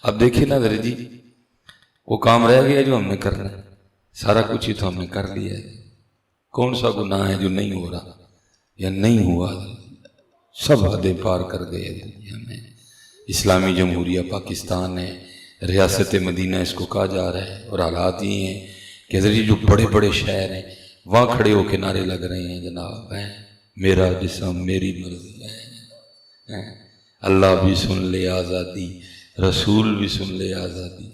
اب دیکھیے نا حضرت جی، وہ کام رہ گیا جو ہم نے کرنا ہے، سارا کچھ ہی تو ہم نے کر لیا ہے، کون سا گناہ ہے جو نہیں ہو رہا یا نہیں ہوا؟ سب حدیں پار کر گئے ہمیں۔ اسلامی جمہوریہ پاکستان ہے، ریاست مدینہ اس کو کہا جا رہا ہے، اور حالات یہ ہیں کہ حضرت جی جو بڑے بڑے شہر ہیں وہاں کھڑے ہو کے نعرے لگ رہے ہیں جناب، میرا جسم میری مرضی ہے، اللہ بھی سن لے آزادی، رسول بھی سن لے آزادی،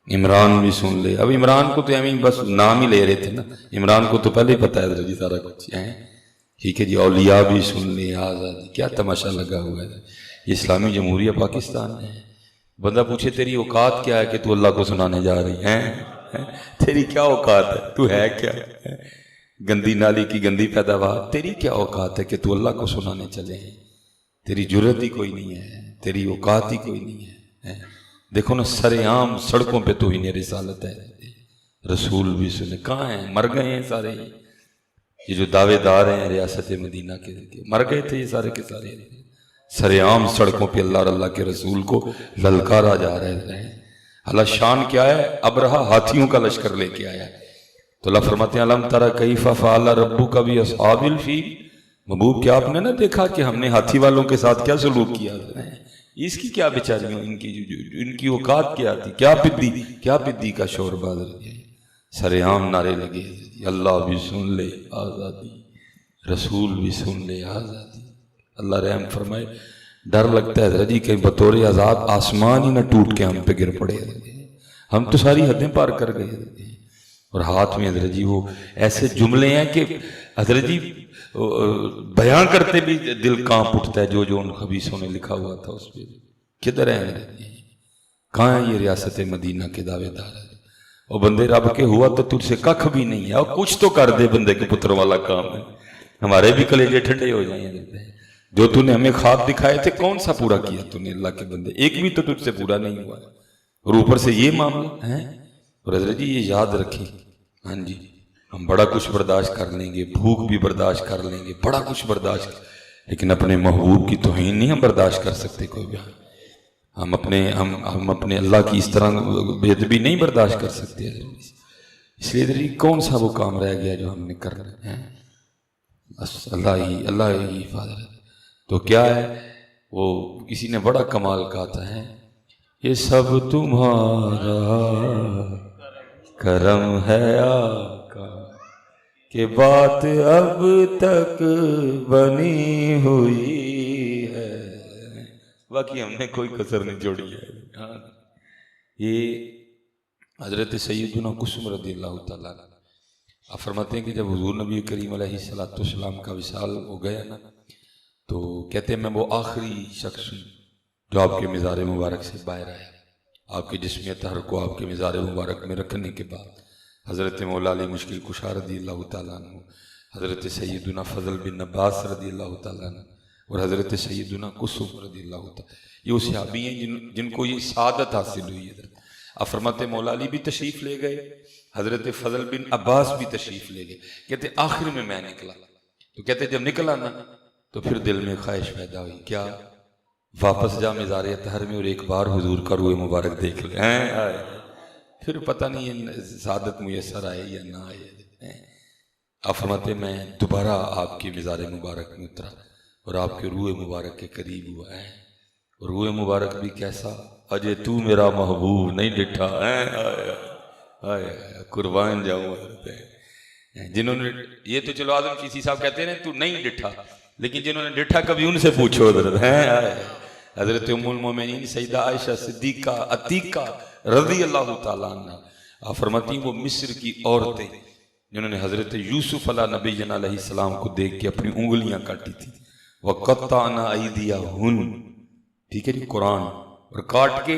عمران بھی سن لے۔ اب عمران کو تو ہمیں بس نام ہی لے رہے تھے نا، عمران کو تو پہلے ہی پتہ ہے حضرت جی سارا کچھ ہے، ٹھیک ہے جی، اولیاء بھی سن لے آزادی۔ کیا تماشا لگا ہوا ہے، یہ اسلامی جمہوریہ پاکستان ہے۔ بندہ پوچھے تیری اوقات کیا ہے کہ تو اللہ کو سنانے جا رہی ہے؟ تیری کیا اوقات ہے؟ تو ہے کیا؟ گندی نالی کی گندی پیداوار، تیری کیا اوقات ہے کہ تو اللہ کو سنانے چلے ہیں؟ تیری جرت ہی کوئی نہیں ہے، تیری اوقات ہی کوئی نہیں ہے۔ دیکھو نا سر عام سڑکوں پہ تو ہی نہیں رسالت ہے، رسول بھی سنے، کہاں ہیں؟ مر گئے ہیں سارے، یہ جو دعوے دار ہیں ریاست مدینہ کے مر گئے تھے یہ سارے کے سارے، سر عام سڑکوں پہ اللہ اور اللہ کے رسول کو للکارا جا رہے ہیں۔ اللہ شان کیا ہے؟ ابرہا ہاتھیوں کا لشکر لے کے آیا ہے، تو اللہ فرماتے ہیں الم تری کیف فعل ربک باصحاب الفیل، محبوب کیا آپ نے نہ دیکھا کہ ہم نے ہاتھی والوں کے ساتھ کیا سلوک کیا ہے؟ اس کی کیا بیچاریوں، ان کی اوقات کیا تھی، کیا پدی کا شور باز رہے، سر عام نعرے لگے، اللہ بھی سن لے آزادی، رسول بھی سن لے آزادی۔ اللہ رحم فرمائے، ڈر لگتا ہے حضرت جی کہ بطور عذاب آسمان ہی نہ ٹوٹ کے ہم پہ گر پڑے، ہم تو ساری حدیں پار کر گئے، اور ہاتھ میں حضرت جی وہ ایسے جملے ہیں کہ حضرت جی بیان کرتے بھی دل کانپ اٹھتا ہے، جو ان خبیثوں نے لکھا ہوا تھا اس پہ۔ کدھر ہیں حضرت جی؟ کہاں ہے یہ ریاست مدینہ کے دعوے دار؟ اور بندے رب کے ہوا تو تجھ سے ککھ بھی نہیں ہے، اور کچھ تو کر دے بندے کے پتر والا کام ہے، ہمارے بھی کلیجے ٹھنڈے ہو جائیں۔ جو تو نے ہمیں خواب دکھائے تھے کون سا پورا کیا تو نے اللہ کے بندے؟ ایک بھی تو تجھ سے پورا نہیں ہوا، اور اوپر سے یہ معاملہ ہے۔ اور حضرت جی یہ یاد رکھیں، ہاں جی ہم بڑا کچھ برداشت کر لیں گے، بھوک بھی برداشت کر لیں گے، بڑا کچھ برداشت لیکن اپنے محبوب کی توہین نہیں ہم برداشت کر سکتے کوئی بھی، ہم اپنے اللہ کی اس طرح بے ادبی نہیں برداشت کر سکتے۔ اس لیے حضرت جی کون سا وہ کام رہ گیا جو ہم نے کرنا ہے؟ بس اللہ ہی حفاظت۔ تو کیا ہے وہ کسی نے بڑا کمال کہا تھا، یہ سب تمہارا کرم ہے آقا کہ بات اب تک بنی ہوئی ہے، باقی ہم نے کوئی کسر نہیں چھوڑی ہے۔ یہ حضرت سیدنا قسم رضی اللہ تعالیٰ آپ فرماتے ہیں کہ جب حضور نبی کریم علیہ السلام کا وصال ہو گیا نا، تو کہتے ہیں میں وہ آخری شخص ہوں جو آپ کے مزار مبارک سے باہر آیا۔ آپ کے جسم طاہر کو آپ کے مزار مبارک میں رکھنے کے بعد حضرت مولا علی مشکل کشا رضی اللہ تعالیٰ عنہ، حضرت سیدنا فضل بن عباس رضی اللہ تعالیٰ عنہ، اور حضرت سیدنا قسم رضی اللہ تعالیٰ، یہ وہ صحابی ہیں جن کو یہ سعادت حاصل ہوئی ہے۔ آپ فرماتے مولا علی بھی تشریف لے گئے، حضرت فضل بن عباس بھی تشریف لے گئے، کہتے آخر میں نکلا، تو کہتے جب نکلا نا تو پھر دل میں خواہش پیدا ہوئی، کیا واپس جا مزار طاہر میں اور ایک بار حضور کا روح مبارک دیکھ لے۔ پھر پتہ نہیں سعادت میسر آئے یا نہ آئے۔ آپ فرماتے میں دوبارہ آپ کی مزار مبارک میں اترا اور آپ کے روح مبارک کے قریب ہوا ہے، اور روح مبارک بھی کیسا، اجے تو میرا محبوب نہیں ڈٹھا، قربان جاؤں۔ جنہوں نے یہ تو چلو اعظم چیسی صاحب کہتے ہیں تو نہیں ڈٹھا، لیکن جنہوں نے ڈٹھا کبھی ان سے پوچھو حضرت ام المومنین سیدہ عائشہ صدیقہ عتیقہ رضی اللہ تعالیٰ عنہ، آپ فرماتی ہیں وہ مصر کی عورتیں جنہوں نے حضرت یوسف علیہ نبی علیہ السلام کو دیکھ کے اپنی انگلیاں کاٹی تھی، وَقَطَّعْنَا أَيْدِيَهُنَّ، ٹھیک ہے جی قرآن، اور کاٹ کے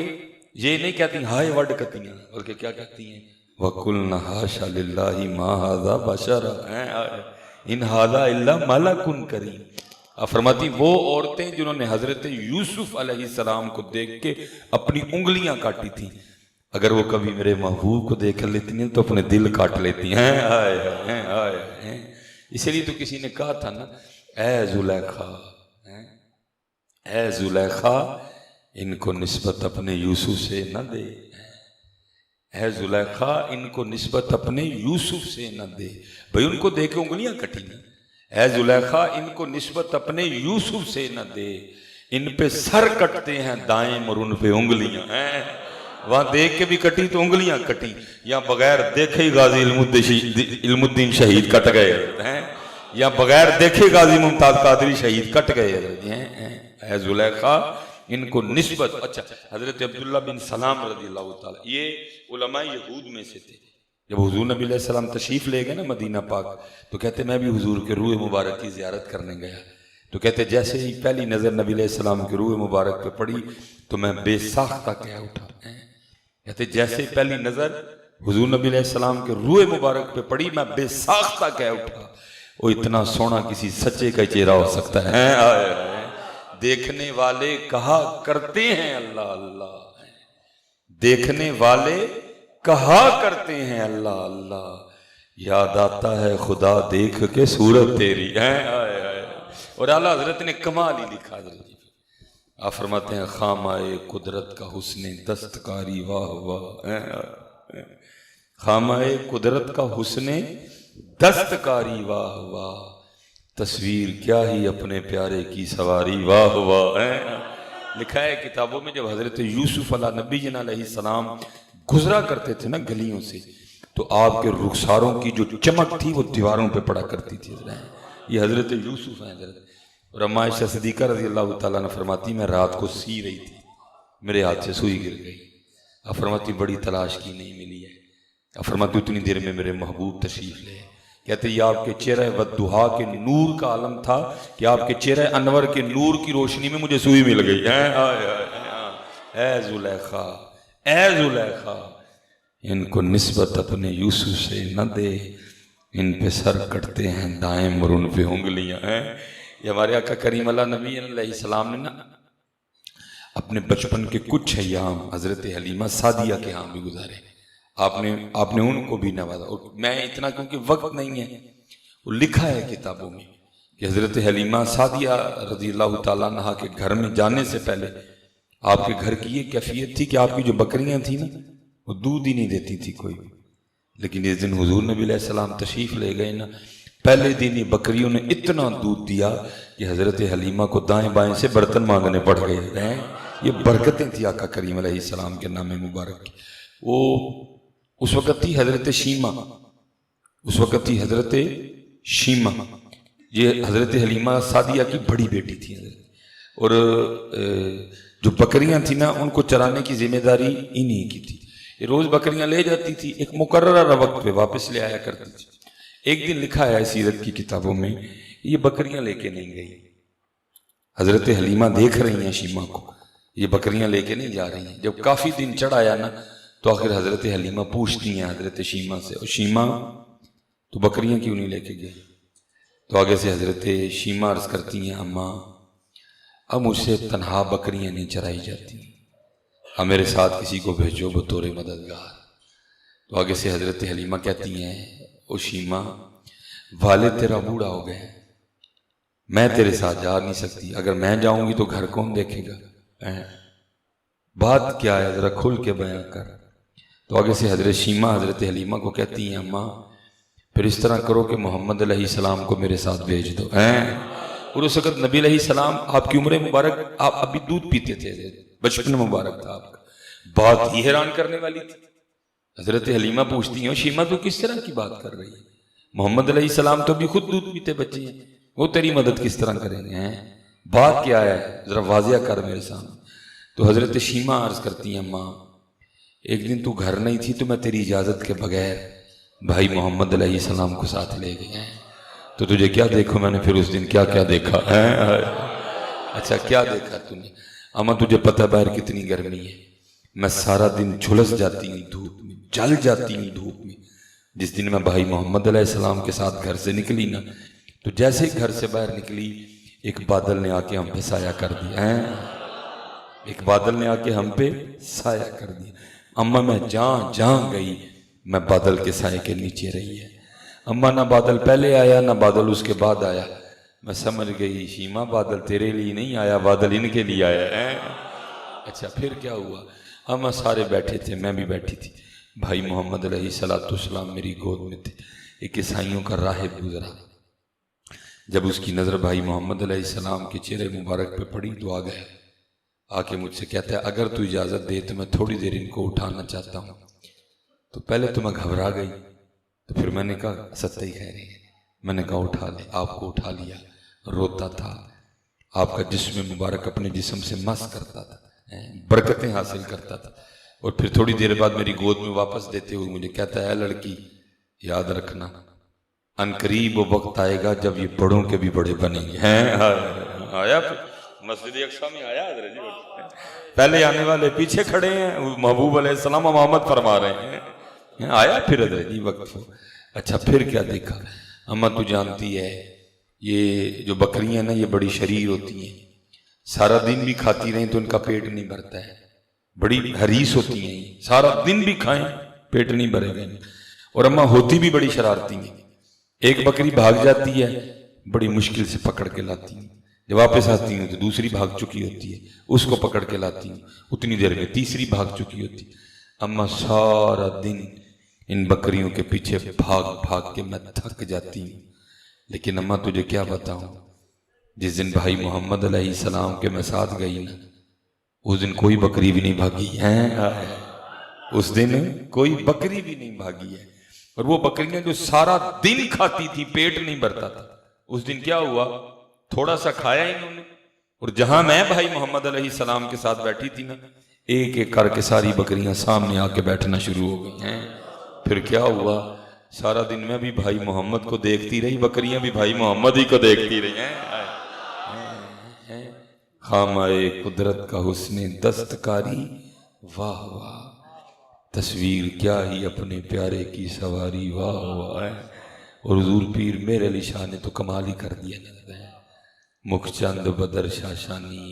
یہ نہیں کہتی ہائے وڈ کہتی ہیں، بلکہ کیا کہتی ہیں وَقُلْنَا حَاشَ لِلَّهِ مَا هَذَا بَشَرًا إِنْ هَذَا إِلَّا مَلَكٌ كَرِيمٌ۔ آپ فرماتی وہ عورتیں جنہوں نے حضرت یوسف علیہ السلام کو دیکھ کے اپنی انگلیاں کاٹی تھیں، اگر وہ کبھی میرے محبوب کو دیکھ لیتی ہیں تو اپنے دل کاٹ لیتی ہیں۔ اسی لیے تو کسی نے کہا تھا نا، اے زلیخا، اے زلیخا ان کو نسبت اپنے یوسف سے نہ دے، اے زلیخا ان کو نسبت اپنے یوسف سے نہ دے. بھئی ان کو دے کے انگلیاں کٹی نا. اے زلیخا ان کو نسبت اپنے یوسف سے نہ دے، ان پہ سر کٹتے ہیں دائیں اور ان پہ انگلیاں ہیں. وہاں دیکھ کے بھی کٹی تو انگلیاں کٹی، یا بغیر دیکھے ہی غازی علم الدین شہید کٹ گئے ہیں، یا بغیر دیکھے غازی ممتاز قادری شہید کٹ گئے ہیں. اے زلیخا ان کو نسبت. اچھا، حضرت عبداللہ بن سلام رضی اللہ تعالیٰ یہ علماء یہود میں سے تھے. جب حضور نبی علیہ السلام تشریف لے گئے نا مدینہ پاک، تو کہتے میں بھی حضور کے روح مبارک کی زیارت کرنے گیا. تو کہتے جیسے ہی پہلی نظر نبی علیہ السلام کے روح مبارک پہ پڑی تو میں بے ساختہ کہہ اٹھا. کہتے جیسے پہلی نظر حضور نبی علیہ السلام کے روح مبارک پہ پڑی میں بے ساختہ کہہ اٹھا، وہ اتنا سونا کسی سچے کا چہرہ ہو سکتا ہے. دیکھنے والے کہا کرتے ہیں اللہ اللہ، دیکھنے والے کہا کرتے ہیں اللہ اللہ، یاد آتا ہے خدا دیکھ کے صورت تیری. اور اعلیٰ حضرت نے کمال ہی لکھا. حضرت آپ فرماتے ہیں خامائے قدرت کا حسن دستکاری واہ واہ، خامائے قدرت کا حسن دستکاری واہ واہ، تصویر کیا ہی اپنے پیارے کی سواری واہ واہ. لکھا ہے کتابوں میں جب حضرت یوسف علیہ نبی جن علیہ السلام گزرا کرتے تھے نا گلیوں سے، تو آپ کے رخساروں کی جو چمک تھی وہ دیواروں پہ پڑا کرتی تھی. یہ حضرت یوسف ہیں. حضرت اور اما عائشہ صدیقہ رضی اللہ تعالیٰ نے فرماتی میں رات کو سی رہی تھی، میرے ہاتھ سے سوئی گر گئی. اب فرماتی بڑی تلاش کی نہیں ملی ہے. اب فرماتی اتنی دیر میں میرے محبوب تشریف لے. کہتے یہ آپ کے چہرہ والضحیٰ کے نور کا عالم تھا کہ آپ کے چہرہ انور کے نور کی روشنی میں مجھے سوئی مل گئی. اے زلیخا اے زلیخا ان کو نسبت اپنے یوسف سے نہ دے، ان پہ سر کٹتے ہیں دائیں اور ان پہ انگلیاں ہیں. یہ ہمارے آقا کریم اللہ نبی علیہ السلام نے نا اپنے بچپن کے کچھ ایام حضرت حلیمہ سعدیہ کے ہاں بھی گزارے. آپ نے ان کو بھی نوازا. اور میں اتنا کیونکہ وقت نہیں ہے، وہ لکھا ہے کتابوں میں کہ حضرت حلیمہ سعدیہ رضی اللہ تعالیٰ عنہا کے گھر میں جانے سے پہلے آپ کے گھر کی یہ کیفیت تھی کہ آپ کی جو بکریاں تھیں نا وہ دودھ ہی نہیں دیتی تھی کوئی. لیکن اس دن حضور نبی علیہ السلام تشریف لے گئے نا، پہلے دن ہی بکریوں نے اتنا دودھ دیا کہ حضرت حلیمہ کو دائیں بائیں سے برتن مانگنے پڑ گئے. یہ برکتیں تھی آقا کریم علیہ السلام کے نام مبارک کی. وہ اس وقت تھی حضرت شیمہ، اس وقت تھی حضرت شیمہ، یہ حضرت حلیمہ سعدیہ کی بڑی بیٹی تھی. اور جو بکریاں تھیں نا ان کو چرانے کی ذمہ داری انہی کی تھی. یہ روز بکریاں لے جاتی تھی، ایک مقررہ وقت پہ واپس لے آیا کرتی تھی. ایک دن لکھا ہے سیرت کی کتابوں میں یہ بکریاں لے کے نہیں گئی. حضرت حلیمہ دیکھ رہی ہیں شیمہ کو، یہ بکریاں لے کے نہیں جا رہی ہیں. جب کافی دن چڑھ آیا نا تو آخر حضرت حلیمہ پوچھتی ہیں حضرت شیمہ سے، اور شیمہ تو بکریاں کیوں نہیں لے کے گئی؟ تو آگے سے حضرت شیمہ عرض کرتی ہیں اماں اب مجھ سے تنہا بکریاں نہیں چرائی جاتی، اب میرے ساتھ کسی کو بھیجو بطور مددگار. تو آگے سے حضرت حلیمہ کہتی ہیں او شیمہ والد تیرا بوڑھا ہو گئے، میں تیرے ساتھ جا نہیں سکتی، اگر میں جاؤں گی تو گھر کون دیکھے گا؟ بات کیا ہے ذرا کھل کے بیان کر. تو آگے سے حضرت شیمہ حضرت حلیمہ کو کہتی ہیں اماں پھر اس طرح کرو کہ محمد علیہ السلام کو میرے ساتھ بھیج دو. اور اس وقت نبی علیہ السلام آپ کی عمر مبارک، آپ ابھی دودھ پیتے تھے، بچپن مبارک تھا آپ کا. بات ہی حیران کرنے والی تھی. حضرت حلیمہ پوچھتی ہیں شیمہ تو کس طرح کی بات کر رہی ہے؟ محمد علیہ السلام تو بھی خود دودھ پیتے بچے ہیں، وہ تیری مدد کس طرح کریں گے؟ بات کیا ہے ذرا واضح کر میرے سامنے. تو حضرت شیمہ عرض کرتی ہیں ماں ایک دن تو گھر نہیں تھی تو میں تیری اجازت کے بغیر بھائی محمد علیہ السلام کو ساتھ لے گئے ہیں. تو تجھے کیا دیکھو میں نے پھر اس دن کیا کیا دیکھا؟ اچھا کیا دیکھا تم نے؟ اماں تجھے پتہ باہر کتنی گرمی ہے، میں سارا دن جھلس جاتی ہوں دھوپ میں، جل جاتی ہوں دھوپ میں. جس دن میں بھائی محمد علیہ السلام کے ساتھ گھر سے نکلی نا تو جیسے ہی گھر سے باہر نکلی ایک بادل نے آ کے ہم پہ سایہ کر دیا. ایک بادل نے آ کے ہم پہ سایہ کر دیا. اماں میں جہاں گئی میں بادل کے سائے کے نیچے رہی ہے. اماں نہ بادل پہلے آیا نہ بادل اس کے بعد آیا. میں سمجھ گئی شیمہ بادل تیرے لیے نہیں آیا، بادل ان کے لیے آیا ہے. اچھا پھر کیا ہوا؟ ہم سارے بیٹھے تھے، میں بھی بیٹھی تھی، بھائی محمد علیہ السلام میری گود میں تھے، ایک عیسائیوں کا راہب گزرا، جب اس کی نظر بھائی محمد علیہ السلام کے چہرے مبارک پہ پڑی تو آ گیا، آ کے مجھ سے کہتا ہے اگر تو اجازت دے تو میں تھوڑی دیر ان کو اٹھانا چاہتا ہوں۔ تو پہلے تو میں گھبرا گئی، تو پھر میں نے کہا ستہ ہی کہہ رہی ہے، میں نے کہا اٹھا لے، آپ کو اٹھا لیا، روتا تھا، آپ کا جسم مبارک اپنے جسم سے مس کرتا تھا، برکتیں حاصل کرتا تھا، اور پھر تھوڑی دیر بعد میری گود میں واپس دیتے ہوئے مجھے کہتا ہے اے لڑکی یاد رکھنا ان قریب وہ وقت آئے گا جب یہ بڑوں کے بھی بڑے بنیں گے۔ آیا پھر مسجد اقصیٰ میں آیا حضرت جی، پہلے آنے والے پیچھے کھڑے ہیں، محبوب علیہ السلام امامت فرما رہے ہیں، آیا پھر حضرت جی وقت۔ اچھا پھر کیا دیکھا؟ اماں تو جانتی ہے یہ جو بکریاں نا یہ بڑی شریر ہوتی ہیں، سارا دن بھی کھاتی رہیں تو ان کا پیٹ نہیں بھرتا ہے، بڑی حریص ہوتی ہیں، سارا دن بھی کھائیں پیٹ نہیں بھرے گا۔ اور اماں ہوتی بھی بڑی شرارتی ہیں، ایک بکری بھاگ جاتی ہے بڑی مشکل سے پکڑ کے لاتی ہیں، جب واپس آتی ہوں تو دوسری بھاگ چکی ہوتی ہے، اس کو پکڑ کے لاتی ہوں، اتنی دیر میں تیسری بھاگ چکی ہوتی ہے۔ اماں سارا دن ان بکریوں کے پیچھے بھاگ بھاگ کے میں تھک جاتی ہوں، لیکن اماں تجھے کیا بتاؤں، جس دن بھائی محمد علیہ السلام کے میں ساتھ گئی نا اس دن کوئی بکری بھی نہیں بھاگی ہے، اس دن کوئی بکری بھی نہیں بھاگی ہے۔ اور وہ بکریاں جو سارا دن کھاتی تھی پیٹ نہیں بھرتا تھا، اس دن کیا ہوا تھوڑا سا کھایا انہوں نے، اور جہاں میں بھائی محمد علیہ السلام کے ساتھ بیٹھی تھی نا ایک ایک کر کے ساری بکریاں سامنے آ کے بیٹھنا شروع ہو گئی ہیں۔ پھر کیا ہوا سارا دن میں بھی بھائی محمد کو دیکھتی رہی، بکریاں بھی بھائی محمد ہی کو دیکھتی رہی ہیں۔ خامائے قدرت کا حسن دستکاری واہ واہ، تصویر کیا ہی اپنے پیارے کی سواری واہ واہ۔ اور حضور پیر میرے علی شاہ نے تو کمال ہی کر دیا نظر ہے، مکھ چند بدر شاشانی،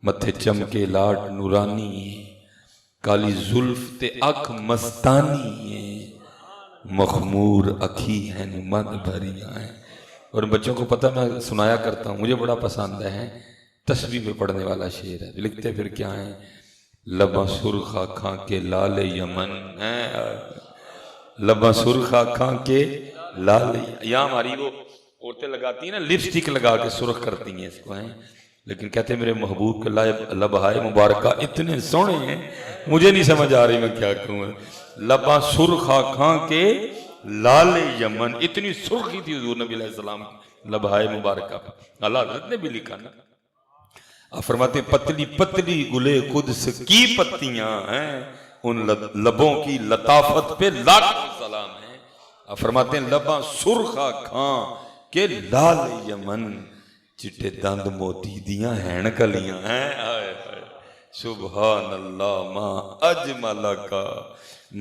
متھے چمکے لاٹ نورانی، کالی زلف تے اکھ مستانی، مخمور اکھی ہیں مد بھریاں ہیں۔ اور بچوں کو پتہ میں سنایا کرتا ہوں، مجھے بڑا پسند ہے، تسبیح میں پڑھنے والا شعر ہے، لکھتے پھر کیا ہیں، لباں سرخ آنکھاں کے لال یمن ہیں، لباں سرخ آنکھاں کے لال، یا ہماری وہ عورتیں لگاتی ہیں نا لپسٹک لگا کے سرخ کرتی ہیں اس کو ہیں، لیکن کہتے ہیں میرے محبوب کے لبہائے مبارکہ اتنے سونے ہیں مجھے نہیں سمجھ آ رہی میں کیا کہوں۔ لباں سرخ آنکھاں کے لال یمن، اتنی سرخی تھی حضور نبی علیہ السلام کی لبہائے مبارکہ، اللہ حضرت نے بھی لکھا نا، آپ فرماتے ہیں پتلی پتلی گلے قدس کی پتیاں ہیں، ان لبوں کی لطافت پہ لاکھ سلام ہے۔ آپ فرماتے ہیں لباں سرخ آنکھاں کے لال یمن، چٹے دند موتی دیاں ہیں کلیاں ہیں، سبحان اللہ ما اجمل کا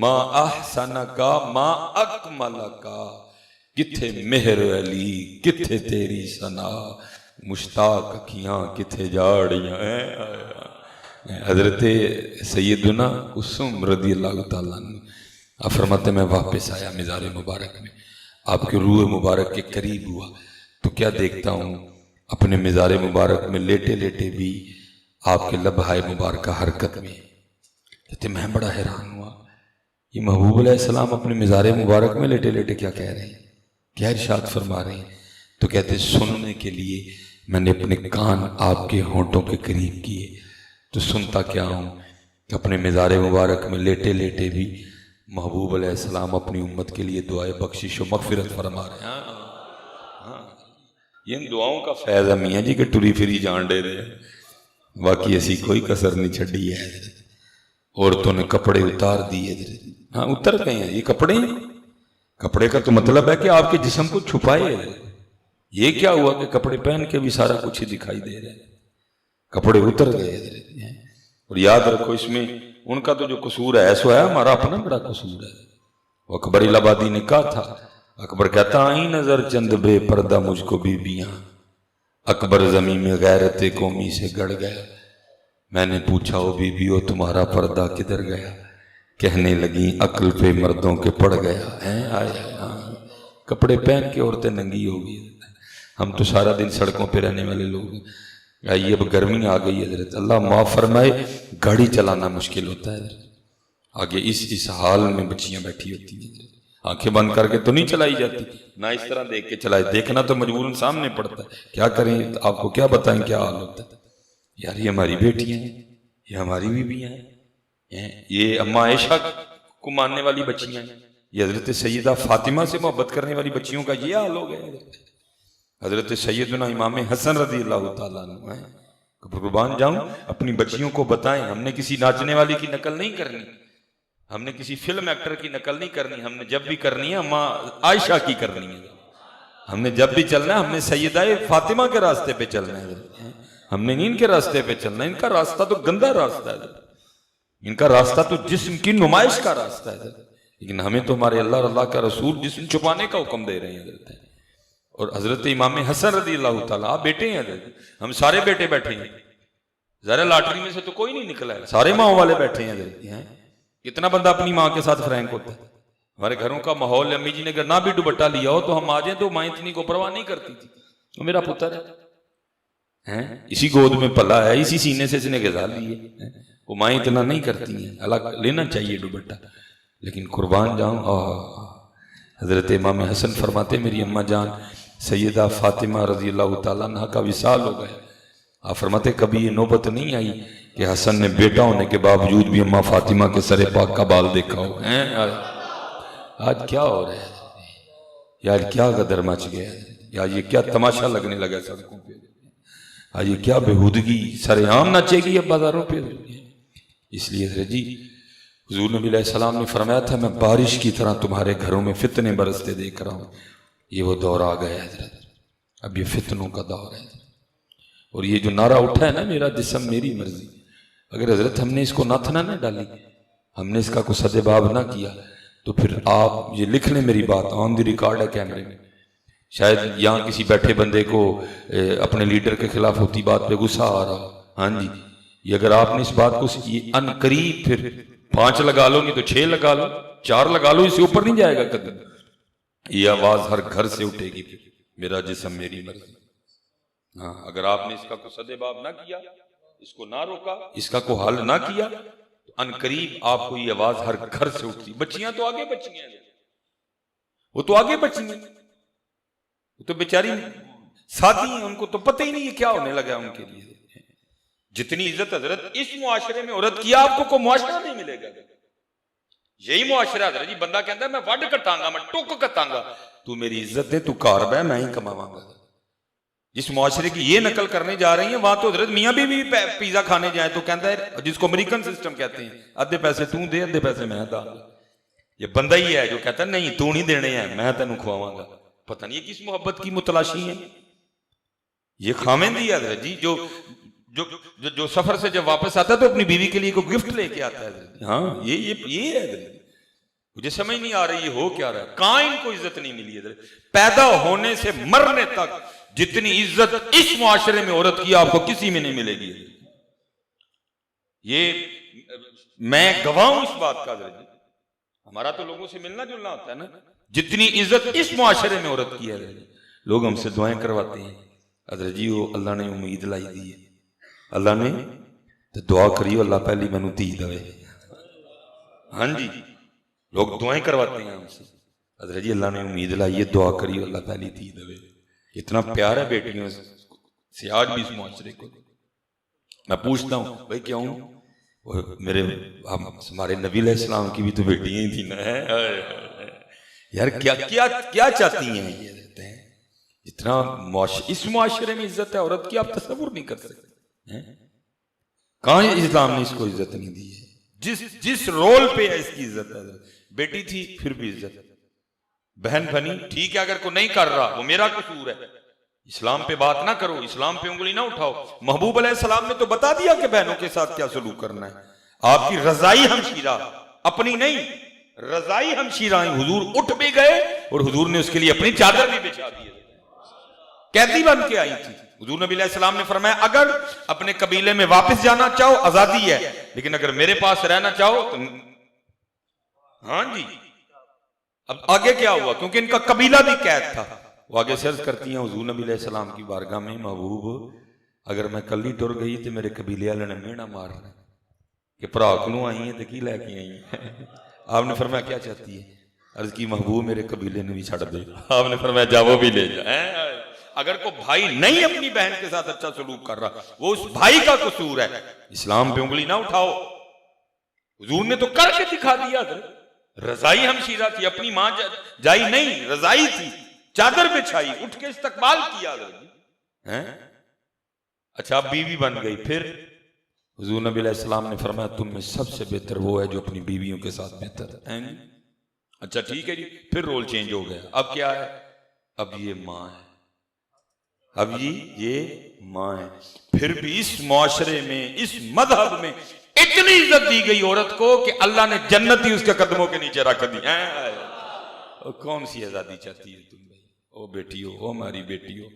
ما احسن کا ما اکمل کا، کتھے مہر علی کتھے تیری ثنا، مشتاق اکھیاں کتھے جاڑیاں ہیں۔ حضرت سیدنا قسم رضی اللہ تعالیٰ عنہ آپ فرماتے میں واپس آیا مزار مبارک میں، آپ کے روح مبارک کے قریب ہوا تو کیا دیکھتا ہوں اپنے مزار مبارک میں لیٹے لیٹے بھی آپ کے لبہائے مبارکہ حرکت میں، کہتے میں بڑا حیران ہوا یہ محبوب علیہ السلام اپنے مزار مبارک میں لیٹے لیٹے کیا کہہ رہے ہیں، کیا ارشاد فرما رہے ہیں؟ تو کہتے سننے کے لیے میں نے اپنے کان آپ کے ہونٹوں کے قریب کیے تو سنتا کیا ہوں کہ اپنے مزار مبارک میں لیٹے لیٹے بھی محبوب علیہ السلام اپنی امت کے لیے دعائے بخشش و مغفرت فرما رہے ہیں۔ یہ دعاؤں کا فیض ہے میاں جی کہ ٹری پھری جان دے رہے ہیں، باقی ایسی کوئی کسر نہیں چھڑی ہے۔ عورتوں نے کپڑے اتار دیے، ہاں اتر گئے ہیں، یہ کپڑے ہیں، کپڑے کا تو مطلب ہے کہ آپ کے جسم کو چھپائے، یہ کیا ہوا کہ کپڑے پہن کے بھی سارا کچھ ہی دکھائی دے رہے ہیں، کپڑے اتر گئے۔ اور یاد رکھو اس میں ان کا تو جو قصور ہے سو ہے، ہمارا اپنا بڑا قصور ہے۔ اکبر الہآبادی نے کہا تھا، اکبر کہتا آئیں نظر چند بے پردہ مجھ کو بیبیاں، اکبر زمین میں غیرت قومی سے گڑ گیا، میں نے پوچھا او بی بی او تمہارا پردہ کدھر گیا، کہنے لگیں عقل پہ مردوں کے پڑ گیا۔ کپڑے پہن کے عورتیں ننگی ہو گئی، ہم تو سارا دن سڑکوں پہ رہنے والے لوگ ہیں، آئیے اب گرمی آ گئی حضرت، اللہ معاف فرمائے، گاڑی چلانا مشکل ہوتا ہے حضرت، آگے اس حال میں بچیاں بیٹھی ہوتی ہیں، آنکھیں بند کر کے تو نہیں چلائی جاتی، نہ اس طرح دیکھ کے چلائے، دیکھنا تو مجبوراً سامنے پڑتا ہے، کیا کریں آپ کو کیا بتائیں کیا حال ہوتا ہے یار، یہ ہماری بیٹیاں ہیں، یہ ہماری بیویاں ہیں، یہ اما عائشہ کو ماننے والی بچیاں ہیں، یہ حضرت سیدہ فاطمہ سے محبت کرنے والی بچیوں کا یہ حال ہو گیا، حضرت سیدنا امام حسن رضی اللہ تعالیٰ عنہ ہیں، قربان جاؤں اپنی بچیوں کو بتائیں، ہم نے کسی ناچنے والی کی نقل نہیں کرنی، ہم نے کسی فلم ایکٹر کی نقل نہیں کرنی، ہم نے جب بھی کرنی ہے اما عائشہ کی کرنی ہے، ہم نے جب بھی چلنا ہے ہم نے سیدہ فاطمہ کے راستے پہ چلنا ہے، ہم نے ان کے راستے پہ چلنا ہے، ان کا راستہ تو گندا راستہ ہے، ان کا راستہ تو جسم کی نمائش کا راستہ ہے، لیکن ہمیں تو ہمارے اللہ اور اللہ کا رسول جسم چھپانے کا حکم دے رہے ہیں حضرت، اور حضرت امام حسن رضی اللہ تعالیٰ آپ بیٹے ہیں حضرت، ہم سارے بیٹے بیٹھے ہیں، ظاہر لاٹری میں سے تو کوئی نہیں نکلا ہے، سارے ماں والے بیٹھے ہیں حضرت، کتنا بندہ اپنی ماں کے ساتھ فرینک ہوتا ہے، ہمارے گھروں کا ماحول، امی جی نے اگر نہ بھی دوپٹہ لیا ہو تو ہم آ جائیں تو ماں اتنی کو پرواہ نہیں کرتی تھی، تو میرا پتر ہے، اسی گود میں پلا ہے، اسی سینے سے اس نے غذا لی ہے، وہ ماں اتنا نہیں کرتی ہیں، الگ لینا چاہیے دوپٹہ، لیکن قربان جاؤں حضرت امام حسن فرماتے میری اماں جان سیدہ فاطمہ رضی اللہ تعالیٰ عنہ کا وصال ہو گیا، آپ فرماتے کبھی یہ نوبت نہیں آئی کہ حسن نے بیٹا ہونے کے باوجود بھی اماں فاطمہ کے سر پاک کا بال دیکھا ہو، آج کیا ہو رہا ہے یار، کیا غدر مچ گیا ہے یار، یہ کیا تماشا لگنے لگا سڑکوں پہ، آج یہ کیا بےہودگی سر عام نچے گی اب بازاروں پہ، اس لیے حضرت جی حضور نبی علیہ السلام نے فرمایا تھا میں بارش کی طرح تمہارے گھروں میں فتنے برستے دیکھ رہا ہوں، یہ وہ دور آ گیا ہے حضرت، اب یہ فتنوں کا دور ہے، اور یہ جو نعرہ اٹھا ہے نا میرا جسم میری مرضی، اگر حضرت ہم نے اس کو ناتھنا نہ ڈالی، ہم نے اس کا کوئی سدباب نہ کیا، تو پھر آپ یہ لکھ لیں میری بات، آن دی ریکارڈ ہے کیمرے میں، شاید یہاں کسی بیٹھے بندے کو اپنے لیڈر کے خلاف ہوتی بات پہ غصہ آ رہا، ہاں جی، یہ اگر آپ نے اس بات کو ان قریب پھر 5 لگا لو نہیں تو 6 لگا لو، 4 لگا لو، اس سے اوپر نہیں جائے گا قدم، یہ آواز ہر گھر سے اٹھے گی، پھر میرا جسم میری مرضی، ہاں اگر آپ نے اس کا کوئی سدباب نہ کیا، اس کو نہ روکا، اس کا کوئی حل نہ کیا، تو ان قریب آپ کو یہ آواز ہر گھر سے اٹھتی، بچیاں تو آگے بچی ہیں، وہ تو آگے بچی ہیں، وہ تو بیچاری ساتھی ہیں، ان کو تو پتہ ہی نہیں یہ کیا ہونے لگا ان کے لیے، جتنی عزت حضرت اس معاشرے میں عورت کی آپ کو کوئی معاشرہ نہیں ملے گا، یہی معاشرہ حضرت جی، بندہ کہتا ہے میں وڈ کٹاں گا، میں ٹک کٹاں گا، تو میری عزت ہے، تو کار بہ میں ہی کماواں گا، جس معاشرے کی یہ نقل کرنے جا رہی ہیں وہاں تو حضرت میاں بھی پیزا کھانے جائیں تو کہتا ہے، جس کو امریکن سسٹم کہتے ہیں، آدھے پیسے تو دے آدھے پیسے میں دا، یہ بندہ ہی ہے جو کہتا ہے نہیں تو نہیں دینے ہیں میں تینوں کھواواں گا، پتہ نہیں یہ کس محبت کی متلاشی ہے، یہ خامندی ہے حضرت جی، جو سفر سے جب واپس آتا ہے تو اپنی بیوی کے لیے کوئی گفٹ لے کے آتا ہے، ہاں یہ ہے حضرت، مجھے سمجھ نہیں آ رہی یہ ہو کیا رہا ہے، کائن کو عزت نہیں ملی حضرت، پیدا ہونے سے مرنے تک جتنی عزت اس معاشرے میں عورت کی آپ کو کسی میں نہیں ملے گی، یہ میں گواہ ہوں اس بات کا حضرت، ہمارا تو لوگوں سے ملنا جلنا ہوتا ہے نا، جتنی عزت اس معاشرے میں عورت کی ہے لوگ ہم سے دعائیں کرواتے ہیں حضرت جی، وہ اللہ نے امید لائی دی ہے، اللہ نے تو دعا کریو اللہ پہلی میں نتی دوے، ہاں جی لوگ دعائیں کرواتے ہیں ہم سے حضرت جی اللہ نے امید لائی ہے، دعا کریو اللہ پہلی تھی دوے، اتنا پیار ہے بیٹیوں سے آج بھی اس معاشرے کو، میں پوچھتا ہوں بھائی کیوں، میرے ہمارے نبی علیہ السلام کی بھی تو بیٹیاں ہی تھیں نا یار، کیا چاہتی ہیں یہ رہتے ہیں، اتنا اس معاشرے میں عزت ہے عورت کی آپ تصور نہیں کر سکتے، کہاں اسلام نے اس کو عزت نہیں دی ہے، جس رول پہ ہے اس کی عزت ہے، بیٹی تھی پھر بھی عزت، بہن بنی ٹھیک ہے، اگر کوئی نہیں کر رہا وہ میرا قصور ہے، اسلام پہ بات نہ کرو، اسلام پہ انگلی نہ اٹھاؤ، محبوب علیہ السلام نے تو بتا دیا کہ بہنوں کے ساتھ کیا سلوک کرنا ہے، آپ کی رضائی ہمشیرہ اپنی نہیں، رضائی ہمشیرہ ہیں، حضور اٹھ بھی گئے اور حضور نے اس کے لیے اپنی چادر بھی بچھا دی، قیدی بن کے آئی تھی، حضور نبی علیہ السلام نے فرمایا اگر اپنے قبیلے میں واپس جانا چاہو آزادی ہے، لیکن اگر میرے پاس رہنا چاہو تو ہاں جی، اب آگے کیا ہوا، کیونکہ ان کا قبیلہ بھی قید تھا، وہ آگے سے عرض کرتی ہیں حضور نبی علیہ السلام کی بارگاہ میں محبوب اگر میں کلی ٹر گئی تو میرے قبیلے والے نے مینا مارنا کہ بھرا کولوں آئی ہیں تو کی لے کے آئی ہیں. آپ نے فرمایا کیا چاہتی ہے؟ عرض کی محبوب میرے قبیلے نے بھی چھڑ دے. آپ نے فرمایا جا وہ بھی لے جا. اگر کوئی بھائی نہیں اپنی بہن کے ساتھ اچھا سلوک کر رہا وہ اس بھائی کا قصور ہے. اسلام پہ انگلی نہ اٹھاؤ. حضور نے تو کر کے دکھا دیا. رضائی ہمشیرہ تھی, اپنی ماں جائی نہیں رضائی تھی, چادر بچھائی, اٹھ کے استقبال کیا. اچھا اب بیوی بن گئی. پھر حضور نبی علیہ السلام نے فرمایا تم میں سب سے بہتر وہ ہے جو اپنی بیویوں کے ساتھ بہتر ہے. اچھا ٹھیک ہے جی. پھر رول چینج ہو گیا. اب کیا ہے؟ اب یہ ماں ہے. اب یہ ماں ہے. پھر بھی اس معاشرے میں اس مذہب میں اتنی عزت دی گئی عورت کو کہ اللہ نے جنت ہی اس کے قدموں کے نیچے رکھ دی. کون سی آزادی چاہتی ہے تم بھائی؟ او بیٹی ہو, او ہماری بیٹی ہو,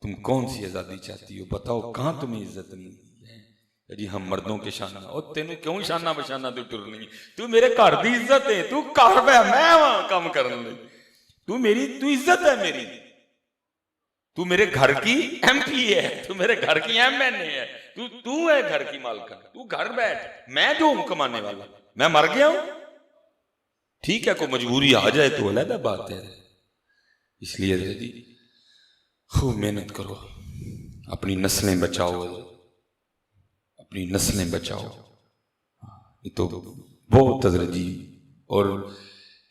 تم کون سی آزادی چاہتی ہو؟ بتاؤ کہاں تمہیں عزت نہیں ہے؟ جی ہم مردوں کے شانہ. او تینوں کیوں شانہ بشانہ تو ٹرنی؟ تو میرے گھر دی عزت ہے. تو گھر پہ میں وہاں کام کرنے. تو عزت ہے میری. تو میرے گھر کی ایم پی ہے, تو میرے گھر کی ایم این اے ہے, تو ہے گھر کی مالکہ. تو گھر بیٹھ, میں جو ہوں کمانے والا, میں مر گیا ہوں. ٹھیک ہے کوئی مجبوری آ جائے تو علیحدہ بات ہے. اس لیے جی خوب محنت کرو, اپنی نسلیں بچاؤ, اپنی نسلیں بچاؤ. یہ تو بہت تجربی. اور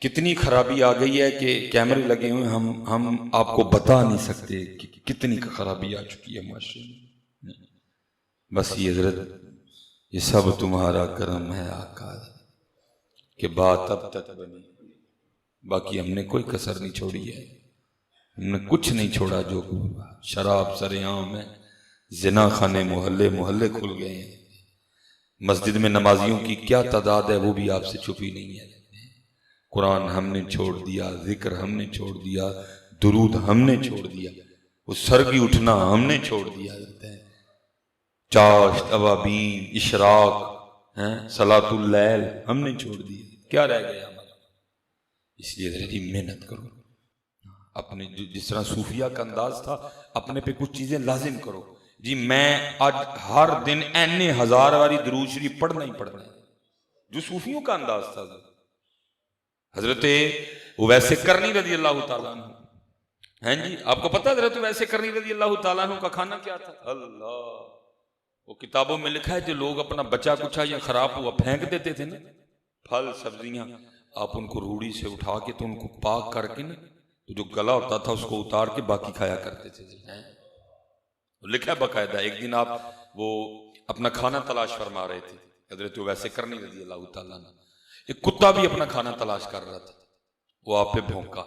کتنی خرابی آ گئی ہے کہ کیمرے لگے ہوئے, ہم آپ کو بتا نہیں سکتے کہ کتنی خرابی آ چکی ہے معاشرے میں. بس یہ حضرت یہ سب تمہارا کرم ہے آقا کہ بات اب تک بنی. باقی ہم نے کوئی کسر نہیں چھوڑی ہے, ہم نے کچھ نہیں چھوڑا. جو شراب سر عام ہے, زنا خانے محلے محلے کھل گئے ہیں. مسجد میں نمازیوں کی کیا تعداد ہے وہ بھی آپ سے چھپی نہیں ہے. قرآن ہم نے چھوڑ دیا, ذکر ہم نے چھوڑ دیا, درود ہم نے چھوڑ دیا, وہ سرگی اٹھنا ہم نے چھوڑ دیا. چاشت, اوابین, اشراق, صلاۃ اللیل ہم نے چھوڑ دیا. کیا رہ گیا ہمارا؟ اس لیے ذرا محنت کرو. اپنے جس طرح صوفیہ کا انداز تھا اپنے پہ کچھ چیزیں لازم کرو. جی میں آج ہر دن این ہزار واری درود شریف پڑھنا ہی پڑھنا ہے, جو صوفیوں کا انداز تھا. حضرت اویس کرنی رضی اللہ تعالیٰ عنہ, ہیں جی آپ کو پتہ ہے حضرت اویس کرنی رضی اللہ تعالیٰ عنہ کا کھانا کیا تھا؟ اللہ, وہ کتابوں میں لکھا ہے جو لوگ اپنا بچا کچھا یا خراب ہوا پھینک دیتے تھے نا, پھل سبزیاں, آپ ان کو روڑی سے اٹھا کے تو ان کو پاک کر کے نا, تو جو گلا ہوتا تھا اس کو اتار کے باقی کھایا کرتے تھے. لکھا ہے باقاعدہ. ایک دن آپ وہ اپنا کھانا تلاش فرما رہے تھے حضرت اویس کرنی رضی اللہ تعالیٰ عنہ. ایک کتا بھی اپنا کھانا تلاش کر رہا تھا, وہ آپ پہ بھونکا,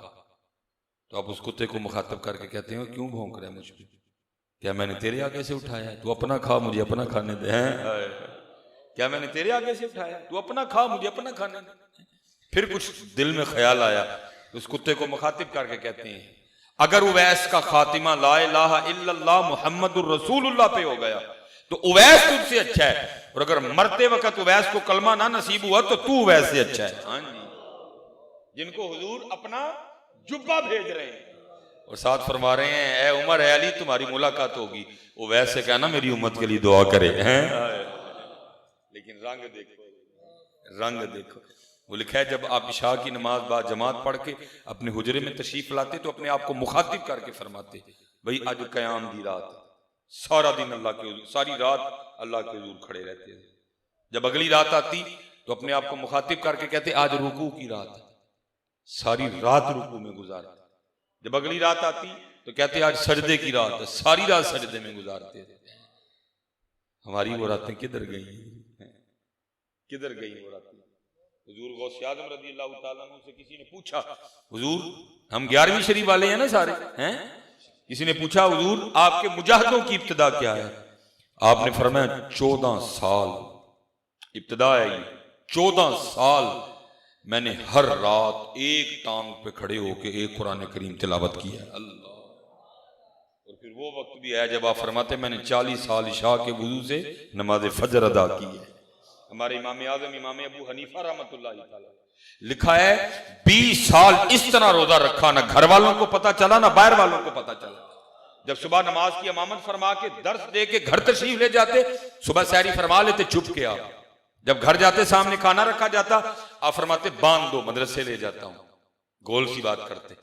تو آپ اس کتے کو مخاطب کر کے کہتے ہیں کیوں بھونک رہے ہیں مجھ پہ؟ کیا میں نے تیرے آگے سے اٹھایا ہے؟ تو اپنا کھا مجھے اپنا کھانے دے. کیا میں نے تیرے آگے سے اٹھایا ہے؟ تو اپنا کھا مجھے اپنا کھانے دے. پھر کچھ دل میں خیال آیا, اس کتے کو مخاطب کر کے کہتے ہیں اگر اویس کا خاتمہ لا الہ الا اللہ محمد الرسول اللہ پہ ہو گیا تو اویس تجھ سے اچھا ہے, اور اگر مرتے وقت اویس کو کلمہ نہ نصیب ہوا تو تو اویس سے اچھا ہے. جن کو حضور اپنا جبہ بھیج رہے ہیں اور ساتھ فرما رہے ہیں اے عمر اے علی تمہاری ملاقات ہوگی, اویس سے کہنا میری امت کے لیے دعا کرے. لیکن رنگ دیکھو, رنگ دیکھو. وہ لکھا ہے جب آپ عشاء کی نماز بعد جماعت پڑھ کے اپنے حجرے میں تشریف لاتے تو اپنے آپ کو مخاطب کر کے فرماتے بھئی آج قیام دی رات, سارا دن اللہ کے حضور, ساری رات اللہ کے حضور کھڑے رہتے ہیں. جب اگلی رات آتی تو اپنے آپ کو مخاطب کر کے کہتے آج رکوع کی رات, ساری رات رکوع میں گزارتے. جب اگلی رات آتی تو کہتے آج سجدے کی رات, ساری رات سجدے میں گزارتے. ہماری وہ راتیں کدھر گئی, کدھر گئی وہ راتیں؟ حضور غوث اعظم رضی اللہ تعالیٰ عنہ سے کسی نے پوچھا حضور ہم 11ویں شریف والے ہیں نا سارے ہیں, کسی نے پوچھا حضور آپ کے مجاہدوں کی ابتدا کیا ہے؟ آپ نے فرمایا 14 سال ابتدا ہے, 14 سال میں نے ہر رات ایک ٹانگ پہ کھڑے ہو کے ایک قرآن کریم تلاوت کی ہے. اللہ. اور پھر وہ وقت بھی ہے جب آپ فرماتے میں نے 40 سال عشاء کے وضو سے نماز فجر ادا کی ہے. ہمارے امام اعظم امام ابو حنیفہ رحمۃ اللہ تعالی لکھا ہے 20 سال اس طرح روزہ رکھا, نہ گھر والوں کو پتا چلا نہ باہر والوں کو پتا چلا. جب صبح نماز کی امامت فرما کے درس دے کے گھر تشریف لے جاتے، صبح سحری فرما لیتے چپ کے آپ، جب گھر جاتے سامنے کھانا رکھا جاتا آپ فرماتے باندھ دو مدرسے لے جاتا ہوں، گول سی بات کرتے،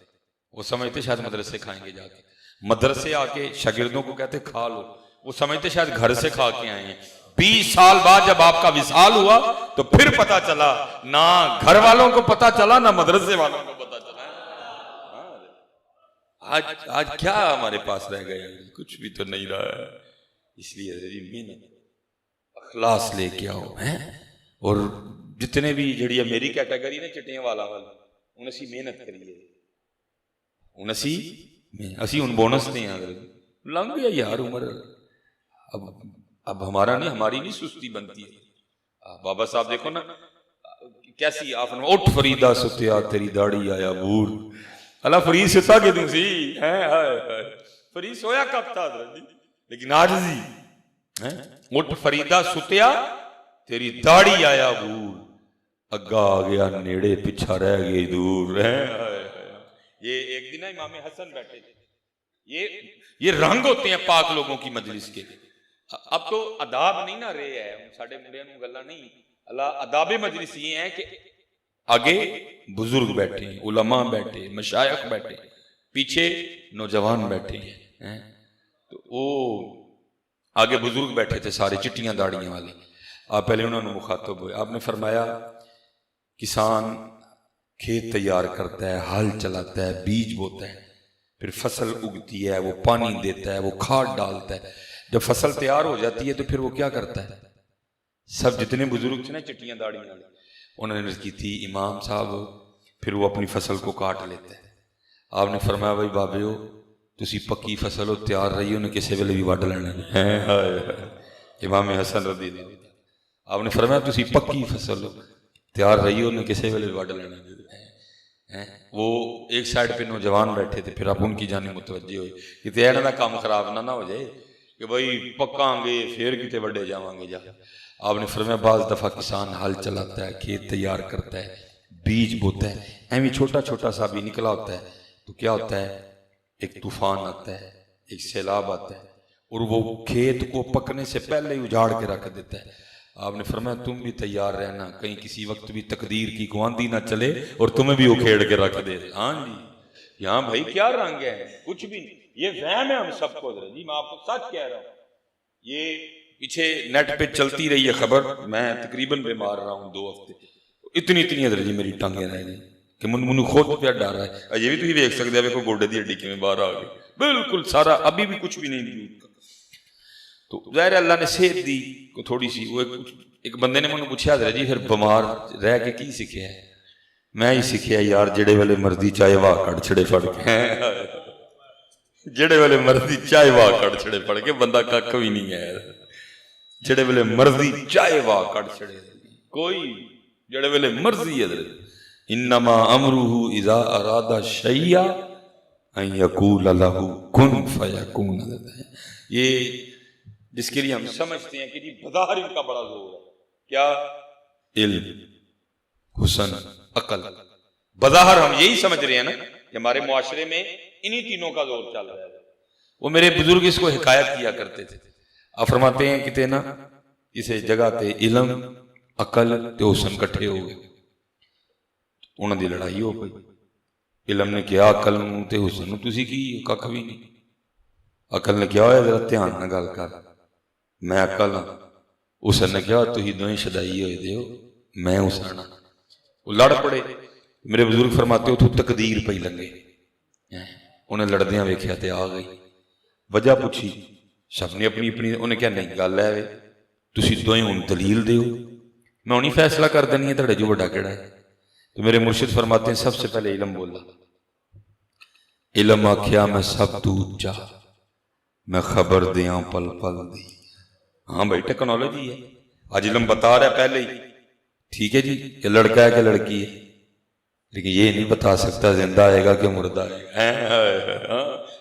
وہ سمجھتے شاید مدرسے کھائیں گے جا کے، مدرسے آ کے شاگردوں کو کہتے کھا لو، وہ سمجھتے شاید گھر سے کھا کے آئے ہیں۔ 20 سال بعد جب آپ کا وصال ہوا تو پھر پتا چلا نہ گھر والوں کو پتا چلا نہ مدرسے والوں کو پتا چلا۔ آج کیا ہمارے پاس رہ گیا؟ کچھ بھی تو نہیں رہا ہے۔ اس لیے محنت اخلاص لے کے آؤ ہیں، اور جتنے بھی جڑی میری کیٹیگری نے چٹیاں والا ان اسی محنت کریے، ان اسی ان بونس دے ہیں، لنگ گیا یار عمر، اب ہمارا نہیں، ہماری نہیں سستی بنتی ہے۔ بابا صاحب دیکھو نا کیسی آپ نے اٹھ فریدہ ستیا تیری داڑھی آیا بور، اللہ فرید ستا کے دوں سی فرید سویا کب تھا لیکن آج جی اٹھ فریدہ ستیا تیری داڑھی آیا بور، اگا آ گیا نیڑے پچھا رہ گئی دور۔ یہ ایک دن امام حسن بیٹھے تھے، یہ رنگ ہوتے ہیں پاک لوگوں کی مجلس کے۔ اب تو اداب نہیں نہ رہے ہے ساڈے منڈیاں نوں گلاں نہیں، اللہ اداب مجلس یہ ہیں کہ آگے بزرگ بیٹھے ہیں، علماء بیٹھے، مشائخ بیٹھے، پیچھے نوجوان بیٹھے ہیں، تو وہ آگے بزرگ بیٹھے تھے سارے چٹیاں داڑیاں والے، آپ پہلے انہوں نے مخاطب ہوئے، آپ نے فرمایا کسان کھیت تیار کرتا ہے، ہل چلاتا ہے، بیج بوتا ہے، پھر فصل اگتی ہے، وہ پانی دیتا ہے، وہ کھاد ڈالتا ہے، جب فصل تیار ہو جاتی ہے تو پھر وہ کیا کرتا ہے؟ سب جتنے بزرگ تھے نا چٹیاں داڑیاں والے، انہوں نے کی تھی امام صاحب پھر وہ اپنی فصل کو کاٹ لیتے ہیں۔ آپ نے فرمایا بھائی بابیو تسی پکی فصل ہو تیار رہی انہیں کسی ویلے بھی وڈ لینا ہے۔ امام حسن رضی اللہ عنہ آپ نے فرمایا تسی پکی فصل ہو تیار رہی انہیں کسی ویلے بھی وڈ لینا ہے۔ وہ ایک سائڈ پہ نوجوان بیٹھے تھے، پھر آپ ان کی جانب متوجہ ہوئے کہ تیرا دا کام خراب نہ ہو جائے کہ بھائی پکاں گے پھر کتے وڈے جاواں گے جا۔ آپ نے فرمایا بعض دفعہ کسان ہل چلاتا ہے، کھیت تیار کرتا ہے، بیج بوتا ہے، ایویں چھوٹا چھوٹا سا بھی نکلا ہوتا ہے تو کیا ہوتا ہے؟ ایک طوفان آتا ہے، ایک سیلاب آتا ہے اور وہ کھیت کو پکنے سے پہلے ہی اجاڑ کے رکھ دیتا ہے۔ آپ نے فرمایا تم بھی تیار رہنا، کہیں کسی وقت بھی تقدیر کی گواندی نہ چلے اور تمہیں بھی اکھیڑ کے رکھ دے۔ ہاں جی یہاں بھائی کیا رنگ ہے؟ کچھ بھی نہیں، یہ وہم ہے ہم سب کو۔ جی میں آپ کو سچ کہہ رہا ہوں، یہ پیچھے نیٹ پہ چلتی رہی ہے خبر، میں تقریباً بیمار رہا ہوں 2 ہفتے، اتنی ادھر جی میری ٹانگیں رہ گئی کہ منو خود پہ ڈر رہا ہے۔ یہ بھی تھی دیکھ سکتے ہیں، کوئی گوڈے دی ہڈی کی میں باہر آ گئی، بالکل سارا ابھی بھی کچھ بھی نہیں دی۔ تو ظاہر اللہ نے صحت دی کو تھوڑی سی، وہ ایک بندے نے مجھے پوچھا حضرت جی پھر بیمار رہ کے کی سیکھیا ہے؟ میں ہی سیکھیا یار جڑے والے مرضی چاہے واہ کڑ چھڑے پڑ کے، جڑے والے مرضی چاہے واہ کڑ چھڑے پڑ کے، بندہ کھ بھی نہیں ہے، جڑے والے مرضی چاہے واہ کڑ چھڑے، کوئی جڑے والے مرضی حضرت انما امرہ اذا اراد شیئا ان یقول لہ کن فیکون۔ یہ جس کے لیے ہم سمجھتے ہیں کہ جی بظاہر ان کا بڑا زور ہے، کیا؟ علم، حسن، عقل۔ بظاہر ہم یہی سمجھ رہے ہیں نا کہ ہمارے معاشرے میں انہی تینوں کا زور چل رہا ہے۔ وہ میرے بزرگ اس کو حکایت کیا کرتے تھے، آپ فرماتے ہیں کہ نا اسے جگہ تے علم، عقل تے حسن کٹھے ہو گئے، انہوں دی لڑائی ہو گئی۔ علم نے کیا عقل نوں تے حسن نوں تسی کی ککھ بھی نہیں۔ عقل نے کیا ہویا ذرا دھیان نہ گل کر، میں عقل ہاں۔ حسن نے کیا تسی دوئیں شدائی ہوئے دیو، میں حسن ہاں۔ وہ لڑ پڑے، میرے بزرگ فرماتے ہو تو تقدیر پہ لگے، انہیں لڑدیاں ویکھیا تے آ گئی، وجہ پوچھی، سب نے اپنی اپنی، انہیں کیا نہیں گل ہے تسی دوئیں ہن دلیل دیو، میں انہیں فیصلہ کر دینی ہے تھوڑے جو بڑا کیڑا ہے۔ تو میرے مرشد فرماتے ہیں سب سے پہلے علم بولا، علم آکھیا میں سب تو اونچا، میں خبر دیاں پل پل دی۔ ہاں بھائی ٹیکنالوجی ہے، آج علم بتا رہا ہے پہلے ہی، ٹھیک ہے جی یہ لڑکا ہے کہ لڑکی ہے، لیکن یہ نہیں بتا سکتا زندہ آئے گا کہ مردہ ہے۔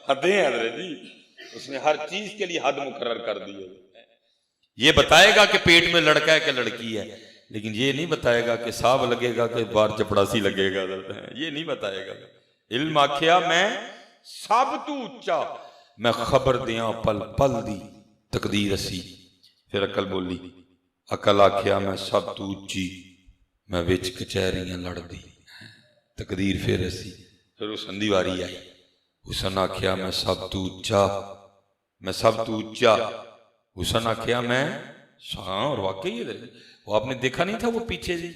حدیں ہیں حضرت جی، اس نے ہر چیز کے لیے حد مقرر کر دی ہے۔ یہ بتائے گا کہ پیٹ میں لڑکا ہے کہ لڑکی ہے، لیکن یہ نہیں بتائے گا کہ صاحب لگے گا کہ بار چپڑاسی لگے گا، یہ نہیں بتائے گا۔ علم آکھیا میں سب تو اونچا، میں خبر دیاں پل پل دی تقدیر اسی. پھر عقل بولی, عقل آکھیا میں سب تو اچھی, میں وچ کچہریاں لڑ دی. تقدیر پھر اسی. پھر حسن دی واری آئی. حسن آکھیا میں سب تو اچھا, میں سب تو اچھا. حسن آکھیا میں, ہاں اور واقعی ہے. وہ آپ نے دیکھا نہیں تھا وہ پیچھے جی,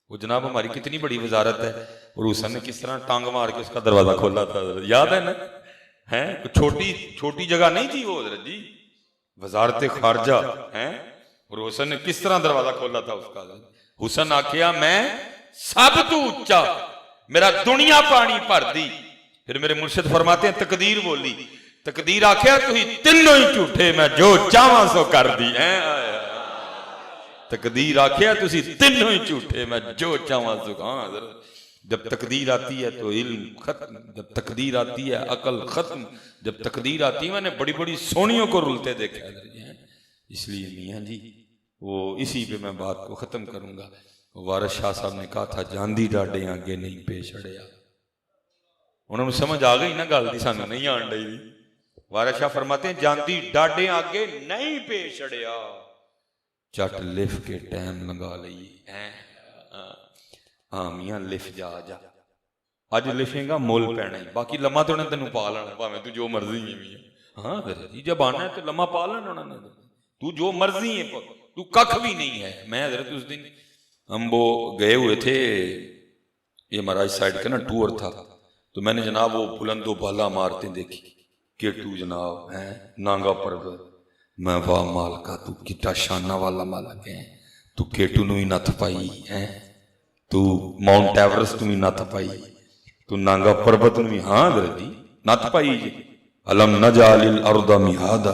وہ جناب ہماری کتنی بڑی وزارت ہے, اور حسن نے کس طرح ٹانگ مار کے اس کا دروازہ کھولا تھا, یاد ہے نا؟ ہیں چھوٹی جگہ نہیں تھی وہ حضرت جی, وزارت خارجہ ہیں, اور حسن نے کس طرح دروازہ کھولا تھا اس کا. حسن آکھیا میں سب تو اچھا, میرا دنیا پانی بھر دی. پھر میرے مرشد فرماتے ہیں تقدیر بولی, تقدیر آکھیا تو ہی تینوں ہی جھوٹے, میں جو چاہواں سو کر دی. تقدیر آکھیا تو ہی تینوں ہی جھوٹے, میں جو چاہواں سو. ہاں جب تقدیر آتی ہے تو علم ختم, جب تقدیر آتی ہے عقل ختم, جب تقدیر آتی ہے. میں نے بڑی بڑی سونیوں کو رلتے دیکھا ہے. اس لیے میاں جی وہ اسی پہ میں بات کو ختم کروں گا. وارث شاہ صاحب نے کہا تھا جاندی ڈاڈے آگے نہیں پیش اڑیا. انہوں نے سمجھ آ گئی نا گل دی, سانو نہیں آن ڈئی. وارث شاہ فرماتے ہیں جاندی ڈاڈے آگے نہیں پیش اڑیا, چٹ لف کے ٹائم لگا لئیے. ہاں میاں لف جا جا, اج لفیں گا مول پینا, باقی لمحہ تو انہیں تینوں پا لینا پاویں تو جو مرضی ہے میاں. ہاں حضرت جب آنا ہے تو لمحہ پا لینا انہوں نے, تو جو مرضی ہے, تو ککھ بھی نہیں ہے. میں حضرت اس دن ہم وہ گئے ہوئے تھے, یہ مہاراج سائڈ کا نا ٹور تھا, تو میں نے جناب وہ بلند و بالا عمارتیں دیکھی, کیٹو جناب ہیں نانگا پربت. میں واہ مالکا تو کتا شانہ والا مالک ہے, تو کیٹو نو ہی نت پائی ہے, تو ماؤنٹ ایورسٹ نو ہی نت پائی, تو نانگا پربت نو ہی. ہاں حضرت جی نت پائی جی. علم نجعل الارض مہادا,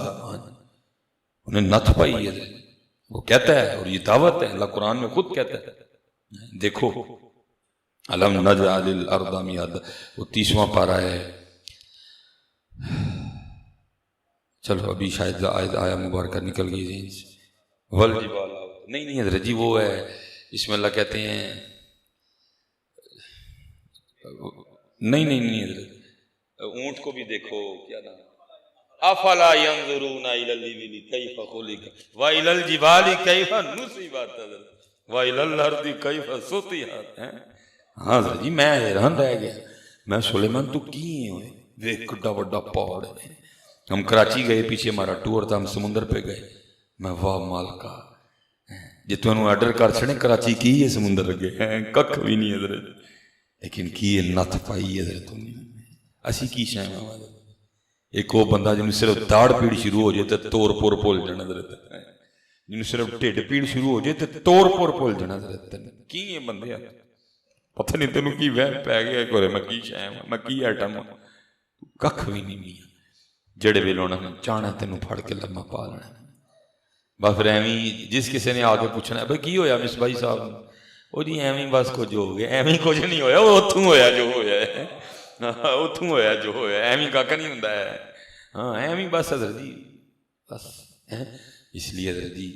انہیں نت پائی ہے. وہ کہتا ہے, اور یہ دعوت ہے, اللہ قرآن میں خود کہتا ہے, دیکھو علم نجعل الارض مہادا, وہ 30واں پارہ ہے. چلو ابھی شاید آیا مبارکہ نکل گئی ذہن سے. والجبال, نہیں حضرت جی وہ ہے, اس میں اللہ کہتے ہیں, نہیں حضرت, اونٹ کو بھی دیکھو, کیا نام, افلا ينظرون الى الابل كيف خلقت والى الجبال كيف نصبت والى الارض كيف سطحت. ہاں حضرت جی میں حیران رہ گیا. میں سلیمان تو کی ہوئے, دیکھ کڈا بڑا پہاڑ ہے. ہم کراچی گئے, پیچھے ہمارا ٹور تھا, ہم سمندر پہ گئے. میں واہ مالکا جی تمہیں آرڈر کر چھڑے کراچی کی ہے سمندر اگے ککھ بھی نہیں حضرت, لیکن کی نت پائی حضرت اسی کی شاہ. ایک وہ بندہ جنہوں صرف داڑ پیڑ شروع ہو جائے تو تور پور پول جانا حضرت, جنہوں صرف ٹھڈ پیڑ شروع ہو جائے تو تور پور پول جانا حضرت. کی یہ بندے پتہ نہیں تینوں کی وہم پہ گیا کہ میں کی شاہ ہوں, میں کی ایٹم ہوں, ککھ بھی نہیں میاں. جڑے ویلے انہوں نے چاہنا تینوں پھڑ کے لمحہ پا لینا. بس پھر ایویں جس کسی نے آ کے پوچھنا ہے بھائی کی ہویا مصباحی صاحب, وہ جی ایویں بس کچھ ہو گیا. ایویں کچھ نہیں ہویا, وہ اتھوں ہویا جو ہویا ہے, اتھوں ہویا جو ہویا, ایویں کاکا نہیں ہوندا ہے. ہاں ایویں بس حضرت جی بس. اس لیے حضرت جی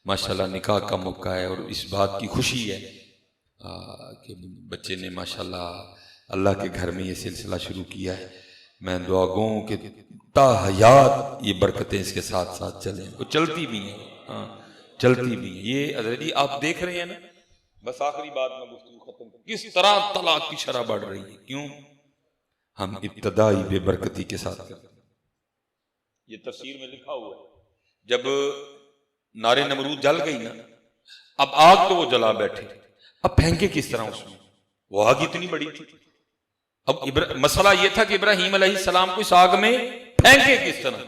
ماشاءاللہ نکاح کا موقع ہے, اور اس بات کی خوشی ہے کہ بچے نے ماشاءاللہ اللہ کے گھر میں یہ سلسلہ شروع کیا ہے. میں دعا گوں کہ تا حیات یہ برکتیں اس کے ساتھ ساتھ چلیں, وہ چلتی بھی ہیں. ہاں چلتی بھی ہیں. یہ حضرت جی آپ دیکھ رہے ہیں نا, بس آخری بات میں گفتگو ختم, کس طرح طلاق کی شرح بڑھ رہی ہے. کیوں؟ ہم ابتدائی بے برکتی کے ساتھ کرتے ہیں. یہ تفسیر میں لکھا ہوا ہے, جب نار نمرود جل گئی نا, اب آگ تو وہ جلا بیٹھے, اب پھینکے کس طرح اس میں, وہ آگ اتنی بڑی تھی. اب مسئلہ یہ تھا کہ ابراہیم علیہ السلام کو اس آگ میں پھینکے کس طرح,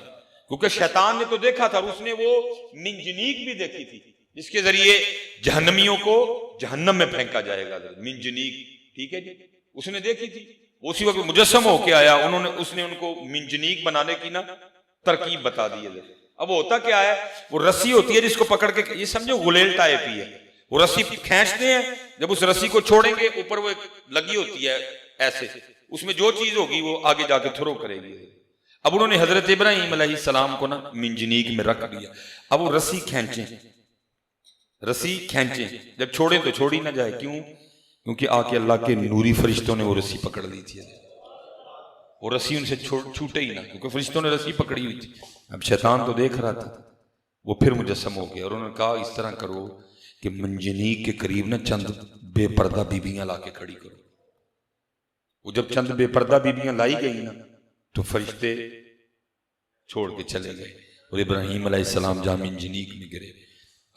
کیونکہ شیطان نے تو دیکھا تھا, اس نے وہ منجنیق بھی دیکھی تھی جس کے ذریعے جہنمیوں کو جہنم میں پھینکا جائے گا. منجنیق ٹھیک ہے جی, اس نے دیکھی تھی. اسی وقت مجسم ہو کے آیا, اس نے ان کو منجنیق بنانے کی نا ترکیب بتا دی ہے. اب ہوتا کیا ہے, وہ رسی ہوتی ہے جس کو پکڑ کے, یہ سمجھو غلیل ٹائپ ہی ہے, وہ رسی کھینچتے ہیں, جب اس رسی کو چھوڑیں گے اوپر وہ لگی ہوتی ہے ایسے, اس میں جو چیز ہوگی وہ آگے جا کے تھرو کرے گی. اب انہوں نے حضرت ابراہیم علیہ السلام کو نا منجنیق میں رکھ دیا. اب وہ رسی کھینچیں, جب چھوڑیں تو چھوڑی نہ جائے. کیوں؟ کیونکہ آ کے اللہ کے نوری فرشتوں نے وہ رسی پکڑ لی تھی. وہ رسی ان سے چھوٹے ہی نہ، کیونکہ فرشتوں نے رسی پکڑی ہوئی تھی. اب شیطان تو دیکھ رہا تھا، وہ پھر مجسم ہو گیا، اور انہوں نے کہا اس طرح کرو کہ منجنیق کے قریب نہ چند بے پردہ بیبیاں لا کے کھڑی کرو. وہ جب چند بے پردہ بیبیاں لائی گئی نا تو فرشتے چھوڑ کے چلے گئے، اور ابراہیم علیہ السلام جہاں منجنیق میں گرے.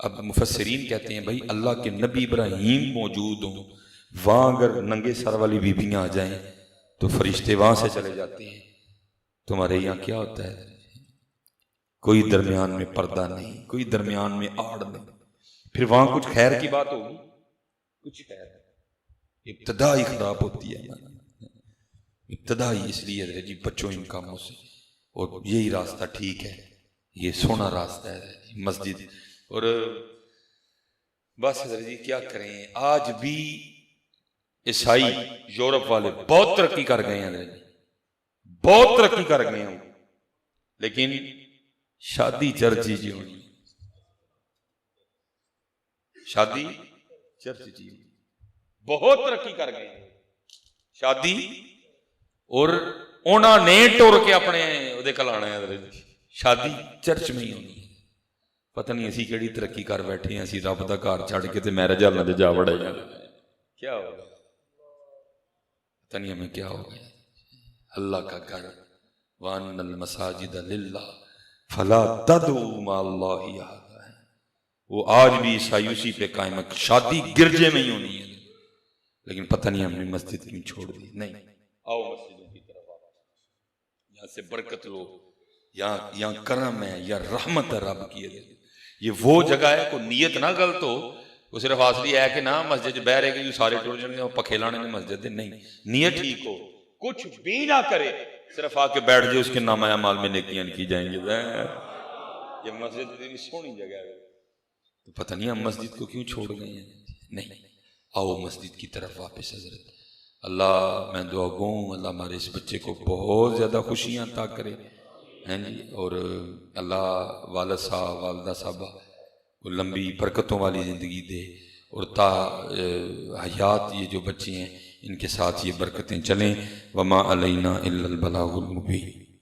اب مفسرین کہتے ہیں بھائی اللہ کے نبی ابراہیم موجود ہوں، وہاں اگر ننگے سر والی بیبیاں آ جائیں تو فرشتے وہاں سے چلے جاتے ہیں. تمہارے یہاں کیا ہوتا ہے؟ کوئی درمیان میں پردہ نہیں، کوئی درمیان میں آڑ نہیں. پھر وہاں کچھ خیر کی بات ہوگی، کچھ خیر ابتدا ہی خراب ہوتی ہے. ابتدا ہی اس لیے جی بچوں ان کاموں سے، اور یہی راستہ ٹھیک ہے، یہ سونا راستہ ہے مسجد. اور بس حضرت جی کیا کریں، آج بھی عیسائی یورپ والے بہت ترقی کر گئے ہیں، بہت ترقی کر گئے ہیں، لیکن شادی چرچ جی ہونی، شادی چرچ جی بہت ترقی کر گئے ہیں شادی، اور انہوں نے ٹور کے اپنے وہ کلانا ہے شادی چرچ میں ہی ہونی. پتہ نہیں اسی کیڑی ترقی کر بیٹھے ہیں، اسی رب دا گھر چھڑ کے تے میرج ہال نہ جا وڑے ہیں. کیا ہوگا پتہ نہیں ہمیں کیا ہو گیا. اللہ کا گھر وَأَنَّ الْمَسَاجِدَ لِلَّهِ فَلَا تَدْعُوا مَعَ اللَّهِ أَحَدًا ہے. وہ آج بھی عیسائی اسی پہ قائم ہے، شادی گرجے میں ہی ہونی ہے. لیکن پتہ نہیں ہم نے مسجد کیوں چھوڑ دی. نہیں، آؤ مسجدوں کی طرف آؤ، یہاں سے برکت لو، یہاں کرم ہے، یا رحمت ہے رب کی. یہ وہ جگہ ہے، کوئی نیت نہ غلط ہو، وہ صرف حاصلی ہے کہ نہ مسجد بہ رہے کہ سارے ٹور جانے پکھے لانے میں مسجد. نہیں، نیت ٹھیک ہو، کچھ بھی نہ کرے، صرف آ کے بیٹھ جائے، اس کے نام اعمال میں نیکیاں کی جائیں گے. یہ مسجد اتنی سونی جگہ ہے، تو پتہ نہیں ہم مسجد کو کیوں چھوڑ گئے ہیں. نہیں، آؤ مسجد کی طرف واپس. حضرت اللہ میں دعا گوں اللہ ہمارے اس بچے کو بہت زیادہ خوشیاں عطا کرے ہیں جی، اور اللہ والد صاحب والدہ صاحبہ کو لمبی برکتوں والی زندگی دے، اور تا حیات یہ جو بچے ہیں ان کے ساتھ یہ برکتیں چلیں. وما علینا الا البلاغ المبین.